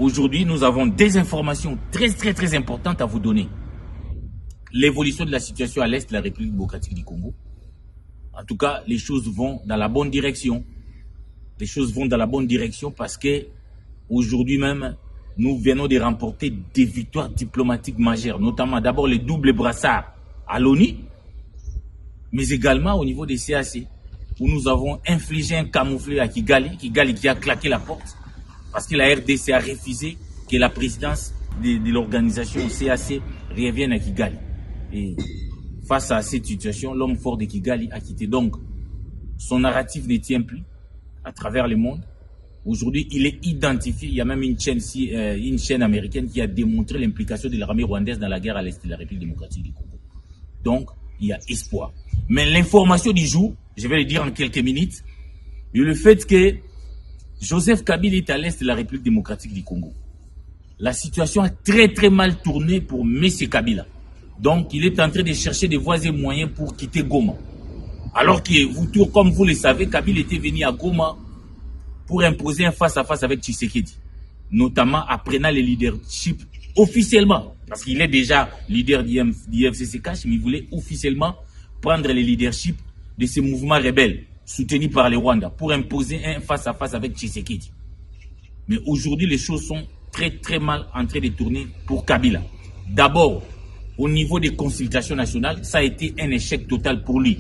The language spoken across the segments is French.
Aujourd'hui, nous avons des informations très importantes à vous donner. L'évolution de la situation à l'est de la République démocratique du Congo. En tout cas, les choses vont dans la bonne direction. Les choses vont dans la bonne direction parce que aujourd'hui même, nous venons de remporter des victoires diplomatiques majeures, notamment d'abord les doubles brassards à l'ONU, mais également au niveau des CAC, où nous avons infligé un camouflet à Kigali qui a claqué la porte, parce que la RDC a refusé que la présidence de l'organisation CAC revienne à Kigali. Et face à cette situation, l'homme fort de Kigali a quitté. Donc, son narratif ne tient plus à travers le monde. Aujourd'hui, il est identifié. Il y a même une chaîne américaine qui a démontré l'implication de l'armée rwandaise dans la guerre à l'est de la République démocratique du Congo. Donc, il y a espoir. Mais l'information du jour, je vais le dire en quelques minutes, est le fait que Joseph Kabila est à l'est de la République démocratique du Congo. La situation a très mal tourné pour M. Kabila. Donc, il est en train de chercher des voies et moyens pour quitter Goma. Alors que vous, comme vous le savez, Kabila était venu à Goma pour imposer un face-à-face avec Tshisekedi, notamment apprenant le leadership officiellement, parce qu'il est déjà leader d'IFCC-Cash, mais il voulait officiellement prendre le leadership de ces mouvements rebelles soutenus par le Rwanda pour imposer un face-à-face avec Tshisekedi. Mais aujourd'hui, les choses sont très mal en train de tourner pour Kabila. D'abord, au niveau des consultations nationales, ça a été un échec total pour lui.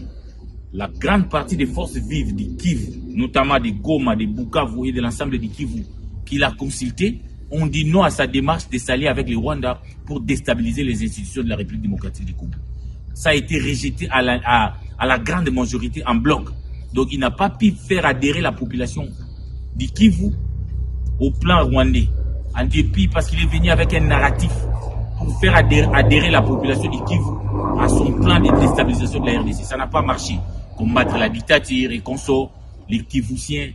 La grande partie des forces vives du Kivu, notamment de Goma, de Bukavu et de l'ensemble du Kivu, qu'il a consulté, ont dit non à sa démarche de s'allier avec le Rwanda pour déstabiliser les institutions de la République démocratique du Congo. Ça a été rejeté à la grande majorité en bloc. Donc il n'a pas pu faire adhérer la population du Kivu au plan rwandais, en dépit parce qu'il est venu avec un narratif pour faire adhérer la population du Kivu à son plan de déstabilisation de la RDC. Ça n'a pas marché. Combattre la dictature et consort, les Kivusiens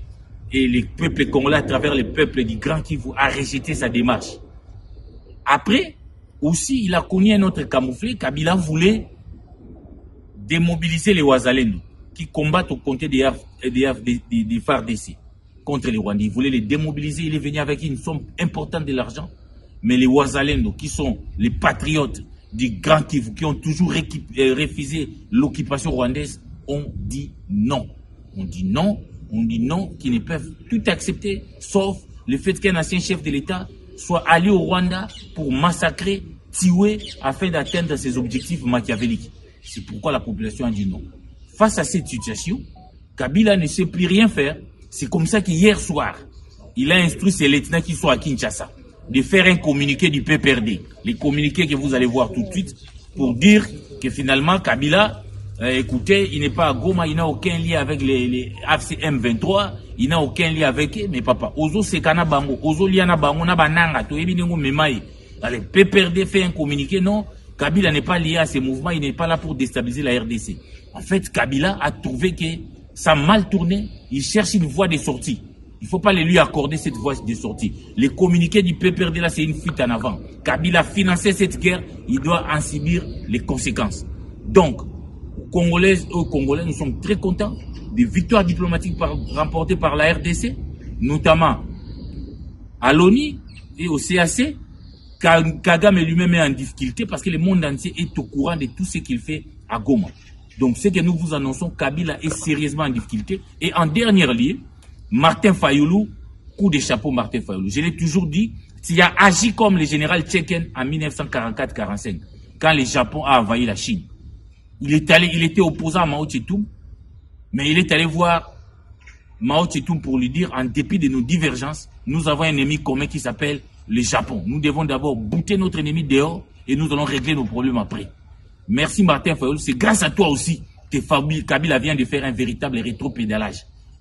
et les peuples congolais à travers les peuples du Grand Kivu a rejeté sa démarche. Après, aussi, il a connu un autre camouflet. Kabila voulait démobiliser les Wazalendo qui combattent aux côtés des FARDC contre les Rwandais. Il voulait les démobiliser. Il est venu avec une somme importante de l'argent. Mais les Wazalendo, qui sont les patriotes du Grand Kivu, qui ont toujours refusé l'occupation rwandaise, ont dit non. On dit non, qu'ils ne peuvent tout accepter, sauf le fait qu'un ancien chef de l'État soit allé au Rwanda pour massacrer, tuer, afin d'atteindre ses objectifs machiavéliques. C'est pourquoi la population a dit non. Face à cette situation, Kabila ne sait plus rien faire. C'est comme ça qu'hier soir, il a instruit ses lieutenants qui sont à Kinshasa de faire un communiqué du PPRD. Les communiqués que vous allez voir tout de suite pour dire que finalement Kabila, écoutez, il n'est pas à Goma, il n'a aucun lien avec les AFCM 23, il n'a aucun lien avec eux, mais papa, Ozo Sekana Bango, Ozo Liana Bango, Nabananga, Toebinengo Memaï. Allez, PPRD fait un communiqué, non, Kabila n'est pas lié à ces mouvements, il n'est pas là pour déstabiliser la RDC. En fait, Kabila a trouvé que ça a mal tourné, il cherche une voie de sortie. Il ne faut pas lui accorder cette voie de sortie. Les communiqués du PPRD, là, c'est une fuite en avant. Kabila a financé cette guerre, il doit en subir les conséquences. Donc, Congolais, nous sommes très contents des victoires diplomatiques remportées par la RDC, notamment à l'ONU et au CAC. Kagame lui-même est en difficulté parce que le monde entier est au courant de tout ce qu'il fait à Goma. Donc, ce que nous vous annonçons, Kabila est sérieusement en difficulté. Et en dernier lieu, Martin Fayulu, coup de chapeau Martin Fayulu. Je l'ai toujours dit, il a agi comme le général Tchéken en 1944-45, quand le Japon a envahi la Chine. Il était opposant à Mao Tse-tung, mais il est allé voir Mao Tse-tung pour lui dire, en dépit de nos divergences, nous avons un ennemi commun qui s'appelle le Japon. Nous devons d'abord bouter notre ennemi dehors et nous allons régler nos problèmes après. Merci Martin Fayulu, c'est grâce à toi aussi que Kabila vient de faire un véritable rétropédalage.